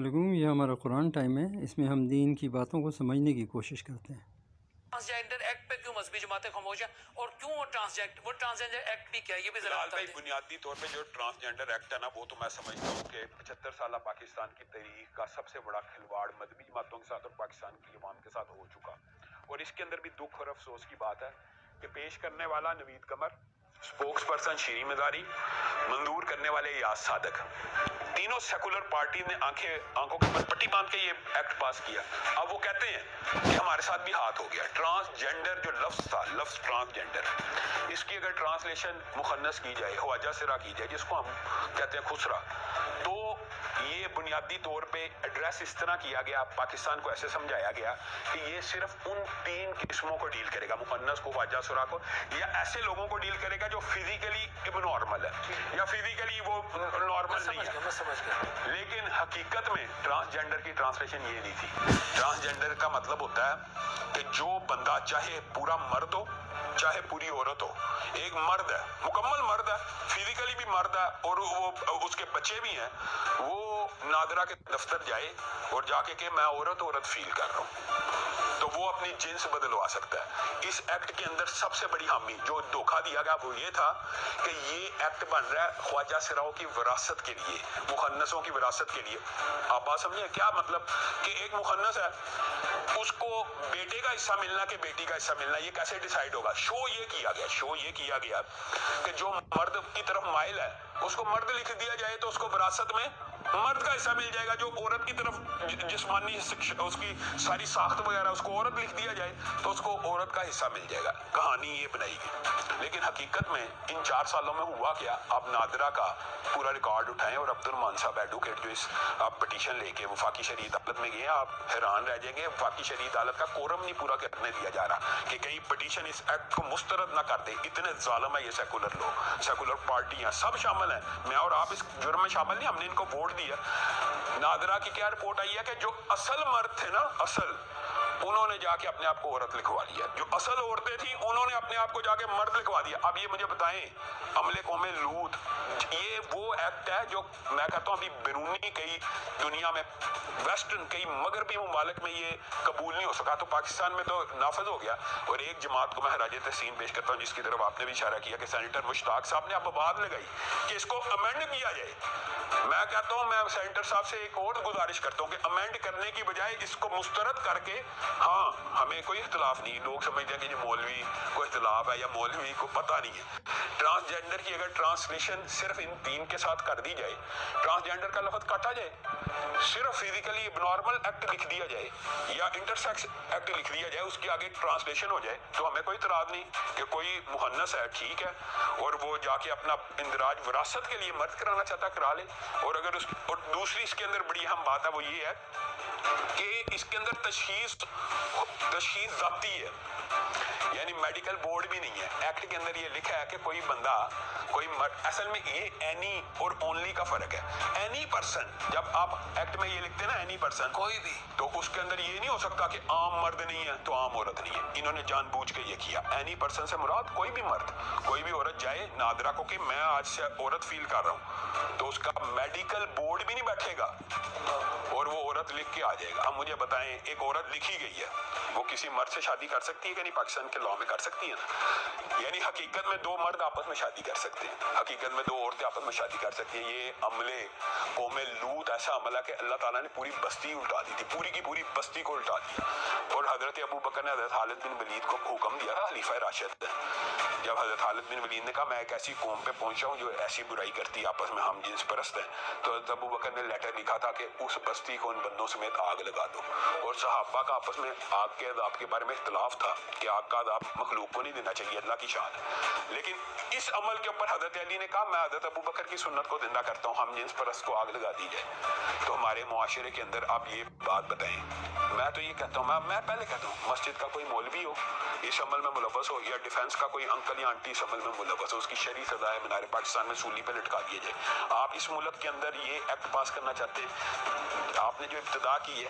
علیکم، یہ ہمارا قرآن ٹائم ہے، اس میں ہم دین کی باتوں کو سمجھنے کی کوشش کرتے ہیں۔ ٹرانسجینڈر ایکٹ پہ کیوں مذہبی جماعتیں خاموش ہیں اور کیوں وہ ٹرانسجینڈر ایکٹ بھی کیا ہے یہ بھی ذرا بتا دیں۔ بنیادی طور پہ جو ٹرانسجینڈر ایکٹ ہے نا، وہ تو میں سمجھتا ہوں کہ 75 سالہ پاکستان کی تاریخ کا سب سے بڑا کھلواڑ مذہبی جماعتوں کے ساتھ اور پاکستان کی عوام کے ساتھ ہو چکا، اور اس کے اندر بھی دکھ اور افسوس کی بات ہے کہ پیش کرنے والا نوید قمر، سپوکس پرسن شیریں مزاری، منظور کرنے والے یاس صادق، تینوں سیکولر پارٹی نے آنکھوں کے اوپر پٹی باندھ کے یہ ایکٹ پاس کیا۔ اب وہ کہتے ہیں کہ ہمارے ساتھ بھی ہاتھ ہو گیا۔ ٹرانسجینڈر جو لفظ تھا، لفظ ٹرانسجینڈر، اس کی اگر ٹرانسلیشن مخنث کی جائے، خواجہ سرا کی جائے، جس کو ہم کہتے ہیں خسرا، تو یہ بنیادی طور پہ ایڈریس اس طرح کیا گیا، پاکستان کو ایسے سمجھایا گیا کہ یہ صرف ان تین قسموں کو ڈیل کرے گا، مخنث کو، خواجہ سرا کو، یا ایسے لوگوں کو ڈیل کرے گا جو فزیکلی اب نارمل ہے یا فزیکلی وہ نارمل نہیں ہے۔ لیکن حقیقت میں ٹرانسجینڈر کی ٹرانسلیشن یہ نہیں تھی۔ ٹرانسجینڈر کا مطلب ہوتا ہے کہ جو بندہ چاہے پورا مرد ہو چاہے پوری عورت ہو، ایک مرد ہے، مکمل مرد ہے، فزیکلی بھی مرد ہے، اور وہ اس کے بچے بھی ہیں، وہ نادرا کے دفتر جائے اور جا کے کہ میں عورت فیل کر رہا ہوں، تو وہ اپنی جنس بدلوا سکتا ہے۔ اس ایکٹ کے اندر سب سے بڑی حامی جو دھوکہ دیا گیا وہ یہ تھا کہ یہ ایکٹ بن رہا ہے خواجہ سراؤں کی وراثت کے لیے، مخنثوں کی وراثت کے لیے۔ آپ بات سمجھیں کیا مطلب؟ کہ ایک مخنث ہے، اس کو بیٹے کا حصہ ملنا کہ بیٹی کا حصہ ملنا، یہ کیسے ڈیسائیڈ ہوگا؟ شو یہ کیا گیا کہ جو مرد کی طرف مائل ہے اس کو مرد لکھ دیا جائے تو اس کو وراثت میں مرد کا حصہ مل جائے گا، جو عورت کی طرف جسمانی اس کی ساری ساخت وغیرہ اس کو عورت لکھ دیا جائے تو اس کو عورت کا حصہ مل جائے گا۔ کہانی یہ بنائی گئی، لیکن حقیقت میں ان 4 سالوں میں ہوا کیا؟ آپ نادرا کا پورا ریکارڈ اٹھائیں اور عبد الرحمان صاحب ایڈوکیٹ جو اس آپ پٹیشن لے کے وفاقی شرعی عدالت میں گئے، آپ حیران رہ جائیں گے، وفاقی شرعی عدالت کا کورم نہیں پورا کرنے دیا جا رہا کہ کئی پٹیشن اس ایکٹ کو مسترد نہ کر دے۔ اتنے ظالم ہے یہ سیکولر لوگ، سیکولر پارٹیاں سب شامل ہیں، میں اور آپ اس جرم میں شامل نہیں، ہم نے ان کو ووٹ دیا۔ نادرا کی کیا رپورٹ آئی ہے کہ جو اصل مرد تھے نا، اصل، انہوں نے جا کے اپنے آپ کو عورت لکھوا لیا، جو اصل عورتیں تھیں انہوں نے اپنے آپ کو جا کے مرد لکھوا دیا۔ اب یہ مجھے بتائیں، عملے قوم لوط، یہ وہ ایکٹ ہے جو میں کہتا ہوں ابھی بیرونی کئی دنیا میں، ویسٹرن کئی مغربی ممالک میں یہ قبول نہیں ہو سکا، تو پاکستان میں تو نافذ ہو گیا۔ اور ایک جماعت کو میں خراج تحسین پیش کرتا ہوں جس کی طرف آپ نے بھی اشارہ کیا کہ سینیٹر مشتاق صاحب نے اب آواز لگائی کہ اس کو امینڈ کیا جائے۔ میں کہتا ہوں، میں سینیٹر صاحب سے ایک اور گزارش کرتا ہوں کہ امینڈ کرنے کی بجائے اس کو مسترد کر کے، ہاں ہمیں کوئی اختلاف نہیں، لوگ سمجھتے ہیں کہ یہ مولوی کو اختلاف ہے یا مولوی کو پتہ نہیں ہے، ٹرانسجینڈر کی اگر ٹرانسلیشن صرف ان 3 کے ساتھ کر دی جائے، ٹرانسجینڈر کا لفظ کاٹا جائے، صرف فزیکلی نارمل ایکٹ لکھ دیا جائے یا انٹرسیکس ایکٹ لکھ دیا جائے، اس کی آگے ٹرانسلیشن ہو جائے، تو ہمیں کوئی اعتراض نہیں کہ کوئی مخنث ہے ٹھیک ہے، اور وہ جا کے اپنا اندراج وراثت کے لیے مرد کرانا چاہتا کرا لے۔ اور اگر اور دوسری اس کے اندر بڑی اہم بات ہے وہ یہ ہے کہ اس کے اندر تشخیص ذاتی ہے، یعنی میڈیکل بورڈ بھی نہیں ہے۔ ایکٹ کے اندر یہ لکھا ہے کہ کوئی بندہ، کوئی اصل میں یہ اینی اور اونلی کا فرق ہے۔ اینی پرسن، جب آپ ایکٹ میں یہ لکھتے ہیں نا اینی پرسن، کوئی بھی، تو اس کے اندر یہ نہیں ہو سکتا کہ عام مرد نہیں ہے تو عام عورت نہیں ہے۔ انہوں نے جان بوجھ کے یہ کیا۔ اینی پرسن سے مراد کوئی بھی مرد، کوئی بھی عورت جائے نادرا کو کہ میں آج سے عورت فیل کر رہا ہوں، تو اس کا میڈیکل بورڈ بھی نہیں بیٹھے گا اور وہ عورت لکھ کے آ جائے گا۔ اب مجھے بتائیں، ایک عورت لکھی گئی ہے، وہ کسی مرد سے شادی کر سکتی ہے کہ نہیں؟ پاکستان کے لاء میں کر سکتی ہے نا؟ یعنی حقیقت میں 2 مرد آپس میں شادی کر سکتے ہیں، حقیقت میں 2 عورتیں آپس میں شادی کر سکتی ہیں۔ یہ عملے قوم لوط ایسا عمل ہے کہ اللہ تعالیٰ نے پوری بستی الٹا دی تھی، پوری کی پوری بستی کو الٹا دیا۔ اور حضرت ابو بکر نے حضرت خالد بن ولید کو حکم دیا تھا، خلیفہ راشد، جب حضرت خالد بن ولید نے کہا میں ایک ایسی قوم پہ پہنچا ہوں جو ایسی برائی کرتی ہے، آپس میں ہم جنس پرست ہیں، تو حضرت ابو بکر نے لیٹر لکھا تھا کہ اس بستی کو ان بندوں سمیت آگ لگا دو۔ اور صحابہ کا آپس میں آگ کے عذاب کے بارے میں اختلاف تھا کہ آگ کا عذاب مخلوق کو نہیں دینا چاہیے، اللہ کی شان ہے، لیکن اس عمل کے اوپر حضرت علی نے کہا میں حضرت ابو بکر کی سنت کو زندہ کرتا ہوں، ہم جنس پرست کو آگ لگا دی جائے۔ تو ہمارے معاشرے کے اندر آپ یہ بات بتائیں، میں تو یہ کہتا ہوں، میں پہلے کہتا ہوں، مسجد کا کوئی مولوی ہو اس عمل میں ملوث ہو، یا ڈیفینس کا کوئی انکل یا آنٹی اس عمل میں ملوث ہو، اس کی شرعی سزا ہے مینار پاکستان میں سولی پہ لٹکا دیے جائے۔ آپ اس ملک کے اندر یہ ایکٹ پاس کرنا چاہتے ہیں، آپ نے جو ابتدا کی ہے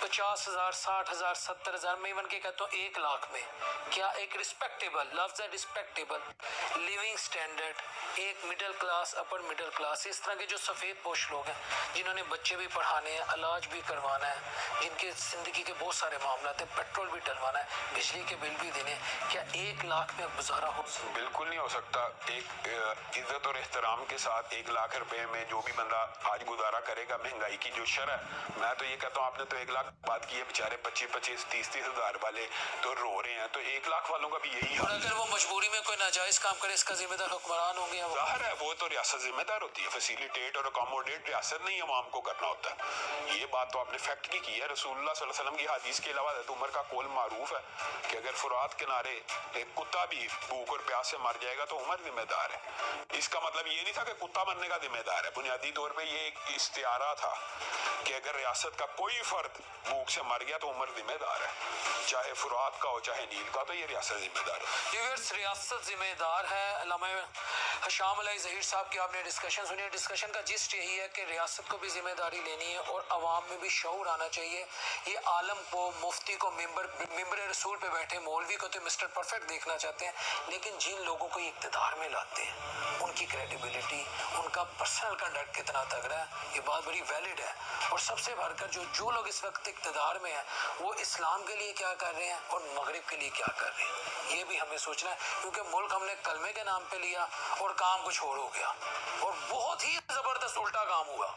50,000, 60,000, 70,000, میں ایون کہ کہتا ہوں 1 لاکھ میں کیا ایک رسپیکٹیبل لفظ ہے رسپیکٹیبل لیونگ سٹینڈرڈ، ایک middle class upper middle class, اس طرح کے جو سفید پوش لوگ ہیں جنہوں نے بچے بھی پڑھانے ہیں، علاج بھی کروانا ہے، جن کے زندگی کے بہت سارے معاملات ہیں، پیٹرول بھی ڈلوانا ہے، بجلی کے بل بھی دینے ہیں، کیا 1 لاکھ میں گزارا ہو سکتا؟ بالکل نہیں ہو سکتا. ایک عزت اور احترام کے ساتھ 1 لاکھ روپے میں جو بھی بندہ آج گزارا کرے گا، مہنگائی کی جو شرح ہے، میں تو یہ کہتا ہوں آپ نے تو 1 لاکھ بات کی ہے، بیچارے 25-25 30 ہزار والے تو رو رہے ہیں، تو 1 لاکھ والوں کا بھی یہی اور حال ہے. اگر وہ مجبوری میں کوئی ناجائز کام کرے اس کا ذمہ دار حکمران ہوں گے. ظاہر ہے وہ تو ریاست ذمہ دار ہوتی ہے، فیسیلیٹیٹ اور اکاموڈیٹ ریاست نہیں عوام کو کرنا ہوتا ہے. یہ بات تو آپ نے فیکٹ کی ہے. رسول اللہ صلی اللہ علیہ وسلم کی حدیث کے علاوہ حضرت عمر کا قول معروف ہے کہ اگر فرات کنارے ایک کتا بھی بھوک اور پیاس سے مر جائے گا تو عمر ذمہ دار ہے. اس کا مطلب یہ نہیں تھا کہ کتا مرنے کا ذمہ دار ہے، بنیادی طور پہ یہ ایک استعارہ تھا کہ اگر ریاست کا کوئی فرد بھوک سے مر گیا تو عمر ذمہ دار ہے، چاہے فرات کا ہو چاہے نیل کا، تو یہ ریاست ذمہ دار ہے. ویورز ریاست ذمہ دار ہے. علامہ شام علیہ ظہیر صاحب کی آپ نے ڈسکشن سنی ہے. ڈسکشن کا جسٹ یہی ہے کہ ریاست کو بھی ذمہ داری لینی ہے اور عوام میں بھی شعور آنا چاہیے. یہ عالم کو، مفتی کو، ممبر رسول پہ بیٹھے مولوی کو تو مسٹر پرفیکٹ دیکھنا چاہتے ہیں، لیکن جن لوگوں کو یہ اقتدار میں لاتے ہیں ان کی کریڈیبلٹی، ان کا پرسنل کنڈکٹ کتنا تگڑا ہے، یہ بات بڑی ویلڈ ہے. اور سب سے بڑھ کر جو لوگ اس وقت اقتدار میں ہیں وہ اسلام کے لیے کیا کر رہے ہیں اور مغرب کے لیے کیا کر رہے ہیں، یہ بھی ہمیں سوچنا ہے. کیونکہ ملک ہم نے کلمے کے نام پہ لیا اور کام کچھ اور ہو گیا، اور بہت ہی زبردست الٹا کام ہوا.